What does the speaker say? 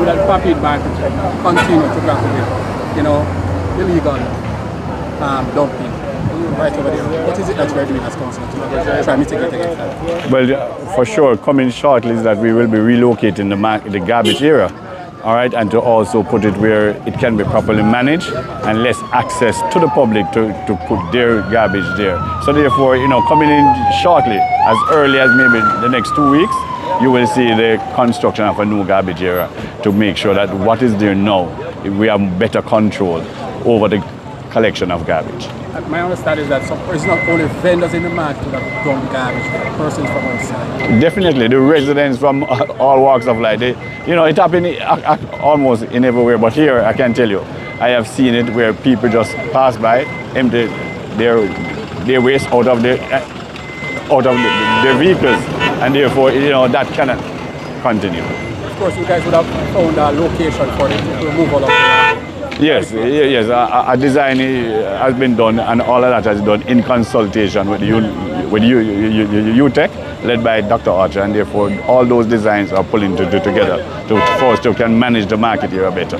that Papine Market continue to grapple with, illegal dumping right over there. What is it that you are doing as council to try to mitigate against that? Well, for sure, coming shortly is that we will be relocating the garbage area. All right, and to also put it where it can be properly managed and less access to the public to put their garbage there. So therefore, coming in shortly, as early as maybe the next 2 weeks, you will see the construction of a new garbage area to make sure that what is there now, we have better control over the collection of garbage. My understanding is that it's not only vendors in the market that dump garbage, but persons from outside. Definitely, the residents from all walks of life. It happens almost in everywhere, but here I can tell you, I have seen it where people just pass by, empty their waste out of their vehicles, and therefore that cannot continue. Of course, you guys would have found a location for it to remove all of the. Yes. A design has been done, and all of that has done in consultation with UTEC, led by Dr. Archer, and therefore all those designs are pulling together for us to can manage the market area better.